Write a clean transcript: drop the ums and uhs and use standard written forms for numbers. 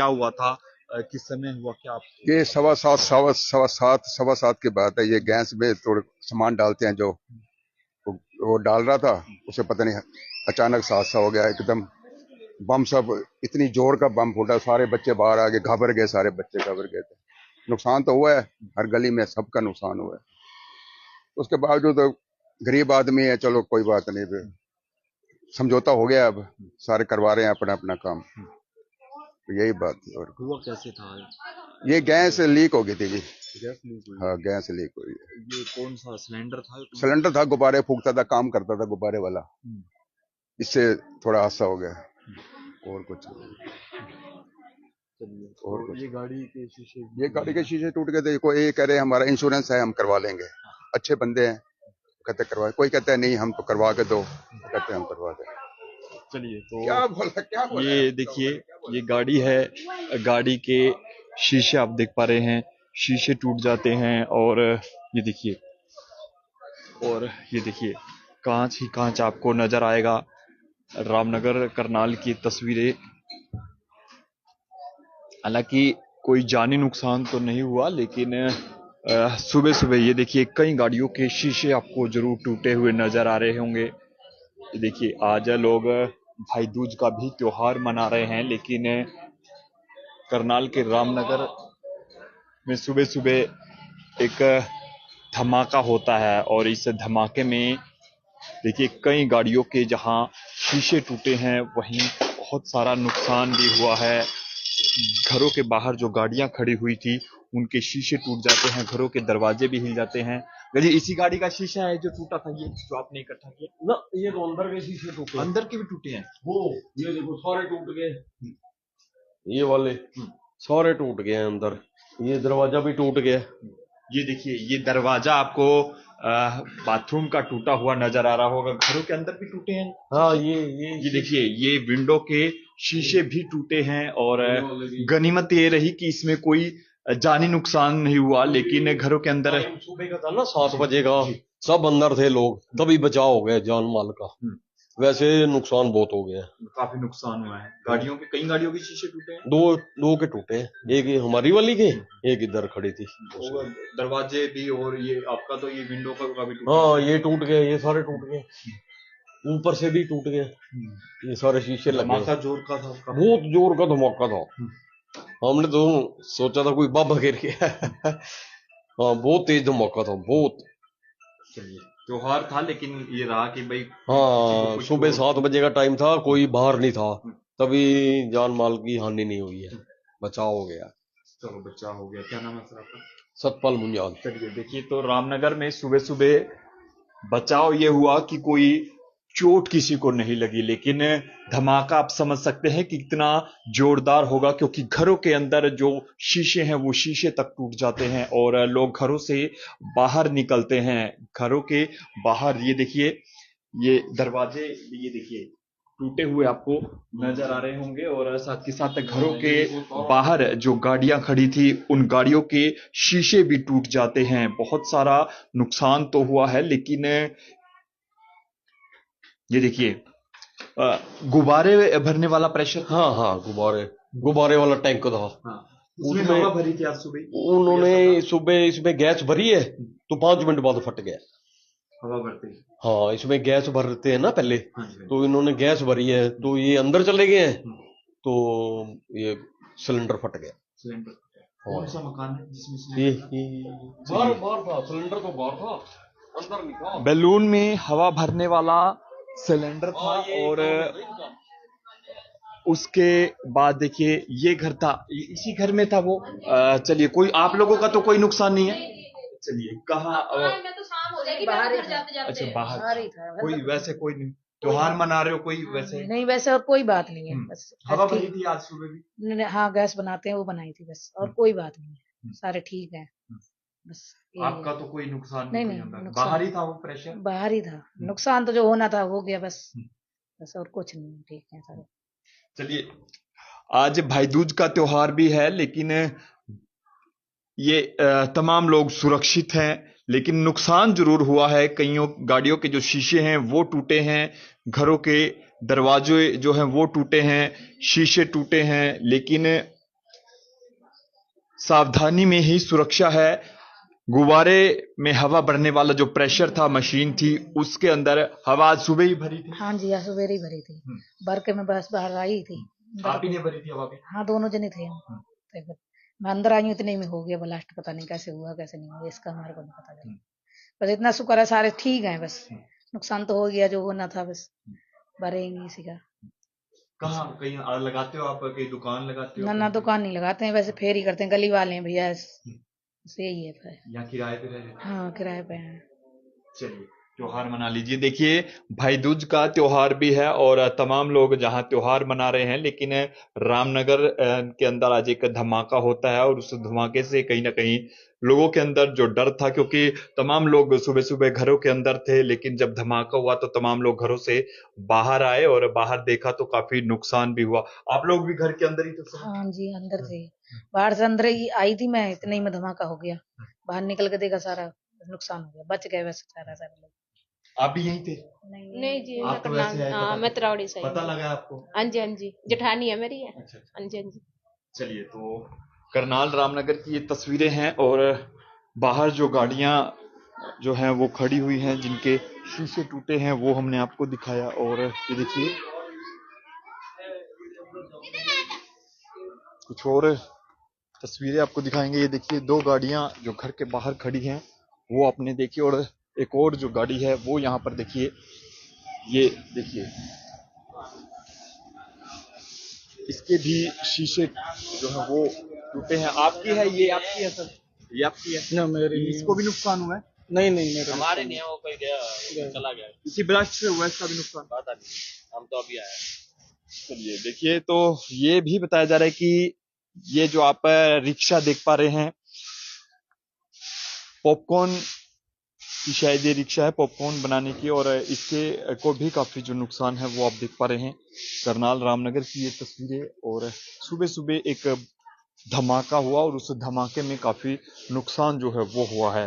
क्या हुआ था, किस समय हुआ, क्या आप? ये सवा सात की बात है। ये गैस में थोड़े सामान डालते हैं जो वो डाल रहा था, उसे पता नहीं अचानक से हादसा हो गया एकदम। बम सब, इतनी जोर का बम फूटा, सारे बच्चे बाहर आ गए, घबरा गए, सारे बच्चे घबरा गए थे। नुकसान तो हुआ है, हर गली में सबका नुकसान हुआ है। उसके बावजूद तो गरीब आदमी है, चलो कोई बात नहीं, फिर समझौता हो गया, अब सारे करवा रहे हैं अपना अपना काम। तो यही बात थी। और हुआ कैसे था? ये गैस लीक हो गई थी जी। गैस लीक हुई? हाँ, गैस लीक हुई है। ये कौन सा सिलेंडर था? सिलेंडर था, गुब्बारे फूकता था, काम करता था गुब्बारे वाला, इससे थोड़ा हादसा हो गया, और कुछ नहीं। चलिए, और तो कुछ, ये गाड़ी के शीशे, ये गाड़ी के शीशे टूट गए थे। कोई ये कह रहे हमारा इंश्योरेंस है, हम करवा लेंगे, अच्छे बंदे हैं, कहते करवा, कोई कहता है नहीं हम तो करवा के दो, कहते हैं हम करवा दें। चलिए, तो क्या बोला ये देखिए, ये गाड़ी है, गाड़ी के शीशे आप देख पा रहे हैं, शीशे टूट जाते हैं। और ये देखिए, और ये देखिए, कांच ही कांच आपको नजर आएगा। रामनगर करनाल की तस्वीरें, हालांकि कोई जानी नुकसान तो नहीं हुआ, लेकिन सुबह सुबह ये देखिए कई गाड़ियों के शीशे आपको जरूर टूटे हुए नजर आ रहे होंगे। ये देखिए, आज लोग भाई दूज का भी त्योहार मना रहे हैं, लेकिन करनाल के रामनगर में सुबह सुबह एक धमाका होता है, और इस धमाके में देखिए कई गाड़ियों के जहां शीशे टूटे हैं, वहीं बहुत सारा नुकसान भी हुआ है। घरों के बाहर जो गाड़ियां खड़ी हुई थी, उनके शीशे टूट जाते हैं, घरों के दरवाजे भी हिल जाते हैं। जी, इसी गाड़ी का शीशा है जो टूटा था, ये जो आपने इकट्ठा किया ना? ये तो अंदर के शीशे टूटे, अंदर के भी टूटे हैं। वो ये देखो सारे टूट गए, ये वाले सारे टूट गए हैं अंदर, ये दरवाजा भी टूट गया। ये देखिए, ये दरवाजा आपको बाथरूम का टूटा हुआ नजर आ रहा होगा, घरों के अंदर भी टूटे हैं। हाँ, ये देखिए, ये विंडो के शीशे भी टूटे हैं, और गनीमत ये रही कि इसमें कोई जानी नुकसान नहीं हुआ, लेकिन घरों के अंदर सुबह का था ना, 7 बजे का, सब अंदर थे लोग, तभी बचाव हो गया जान माल का। वैसे नुकसान बहुत हो गया, काफी नुकसान हुआ है। गाड़ियों के, कई गाड़ियों के शीशे टूटे हैं। दो के टूटे हैं, एक ये हमारी वाली के, एक इधर खड़ी थी। और दरवाजे भी, और ये आपका तो ये विंडो का भी टूटा। हाँ, ये टूट गए, ये सारे टूट गए, ऊपर से भी टूट गए, ये सारे शीशे लगे। धमाका जोर का था, बहुत जोर का धमाका था। हमने तो सोचा था कोई बाबा गिर गया। हाँ, बहुत तेज धमाका था, बहुत। चलिए, त्योहार था, लेकिन ये रहा कि भाई, हाँ, सुबह 7 बजे का टाइम था, कोई बाहर नहीं था, तभी जान माल की हानि नहीं हुई है, बचाव हो गया। चलो, बचाव हो गया। क्या नाम है सर आपका? सतपाल मुंजाल। चलिए, देखिए, तो रामनगर में सुबह सुबह बचाव ये हुआ कि कोई चोट किसी को नहीं लगी, लेकिन धमाका आप समझ सकते हैं कि कितना जोरदार होगा, क्योंकि घरों के अंदर जो शीशे हैं वो शीशे तक टूट जाते हैं, और लोग घरों से बाहर निकलते हैं। घरों के बाहर ये देखिए, ये दरवाजे, ये देखिए टूटे हुए आपको नजर आ रहे होंगे, और साथ के साथ घरों के बाहर जो गाड़ियां खड़ी थी, उन गाड़ियों के शीशे भी टूट जाते हैं। बहुत सारा नुकसान तो हुआ है, लेकिन ये देखिए, गुब्बारे भरने वाला प्रेशर। हाँ, गुब्बारे वाला टैंक था। उसमें हवा भरी थी आज सुबह। उन्होंने सुबह इसमें गैस भरी है, तो 5 मिनट बाद फट गया। हवा भरते ही। हाँ, इसमें गैस भरते हैं ना पहले, हाँ। तो इन्होंने गैस भरी है, तो ये अंदर चले गए हैं, तो ये सिलेंडर फट गया। सिलेंडर कौन सा मकान है जिसमें ये बाहर था सिलेंडर, तो बाहर था, अंदर नहीं था। बैलून में हवा भरने वाला सिलेंडर था, और उसके बाद देखिए ये घर था, इसी घर में था वो। चलिए, कोई आप लोगों का तो कोई नुकसान नहीं है। चलिए, कहाँ? अच्छा, बाहर ही था। कोई वैसे कोई नहीं, त्योहार मना रहे हो कोई वैसे? नहीं, वैसे और कोई बात नहीं है, बस हवा भरी थी आज सुबह भी। हाँ, गैस बनाते हैं वो बनाई थी बस, और कोई बात नहीं है, सारे ठीक है बस। आपका तो कोई नुकसान नहीं, बाहर ही था वो प्रेशर? बाहर ही था, नुकसान तो जो होना था हो गया बस, और कुछ नहीं, ठीक है सारे। चलिए, आज भाई दूज का त्योहार भी है, लेकिन ये तमाम लोग सुरक्षित हैं, लेकिन नुकसान जरूर हुआ है। कईयों गाड़ियों के जो शीशे हैं वो टूटे हैं, घरों के दरवाजे जो हैं वो टूटे हैं, शीशे टूटे हैं, लेकिन सावधानी में ही सुरक्षा है। गुब्बारे में हवा भरने वाला जो प्रेशर था, मशीन थी, उसके अंदर हवा आज सुबह ही भरी थी। हाँ जी, आज सवेरे ही भरी थी। भर के मैं बस बाहर आई थी। आप ही ने भरी थी हवा भी? हाँ, दोनों जने थे हम। तो फिर मैं अंदर आई हूँ, इतने में हो गया ब्लास्ट। पता नहीं कैसे हुआ कैसे नहीं हुआ, इसका हमारे को नहीं पता चला। बस इतना शुक्र है सारे ठीक हैं। बस नुकसान तो हो गया जो होना था, बस भरेंगे इसी का। कहाँ कहीं आग लगाते हो आप? कहीं दुकान लगाते हो? ना दुकान नहीं लगाते हैं, वैसे फेर ही करते हैं, गली वाले हैं भैया। बस यही है फिर। यहाँ किराए पे रह रहे? हाँ, किराए पे हैं। चलिए, त्योहार मना लीजिए। देखिए, भाई दूज का त्योहार भी है और तमाम लोग जहां त्योहार मना रहे हैं, लेकिन रामनगर के अंदर आज एक धमाका होता है और उस धमाके से कहीं ना कहीं लोगों के अंदर जो डर था, क्योंकि तमाम लोग सुबह सुबह घरों के अंदर थे, लेकिन जब धमाका हुआ तो तमाम लोग घरों से बाहर आए और बाहर देखा तो काफी नुकसान भी हुआ। आप लोग भी घर के अंदर ही थे? हाँ जी, अंदर थे। बाहर से अंदर ही आई थी मैं, इतने ही में धमाका हो गया। बाहर निकल के देखा, सारा नुकसान हो गया। बच गए वैसे सारे लोग। आप भी यहीं थे? नहीं जी, आप तो वैसे आए, हाँ, मैं तरावड़ी से आई पता हूँ। लगा आपको? हाँ जी, हाँ जी, जेठानी है मेरी है। अच्छा। हाँ जी, हाँ जी। चलिए, तो करनाल रामनगर की ये तस्वीरें हैं और बाहर जो गाड़ियां जो हैं वो खड़ी हुई हैं, जिनके शीशे टूटे हैं, वो हमने आपको दिखाया। और ये देखिए, कुछ और तस्वीरें आपको दिखाएंगे। ये देखिए, दो गाड़ियां जो घर के बाहर खड़ी हैं वो आपने देखी, और एक और जो गाड़ी है वो यहाँ पर देखिए, ये देखिए, इसके भी शीशे जो है वो टूटे हैं। आपकी है ये? आपकी है सर? ये आपकी है ना मेरी? इसको भी नुकसान हुआ है? नहीं नहीं, मेरे हमारे नहीं है, वो कोई गया चला गया, इसी ब्लास्ट से हुआ है इसका भी नुकसान? पता नहीं, हम तो अभी आए। चलिए, देखिए, तो ये भी बताया जा रहा है कि ये जो आप रिक्शा देख पा रहे हैं, पॉपकॉर्न की शायद ये रिक्शा है, पॉपकॉर्न बनाने की, और इसके को भी काफी जो नुकसान है वो आप देख पा रहे हैं। करनाल रामनगर की ये तस्वीरें, और सुबह सुबह एक धमाका हुआ और उस धमाके में काफी नुकसान जो है वो हुआ है।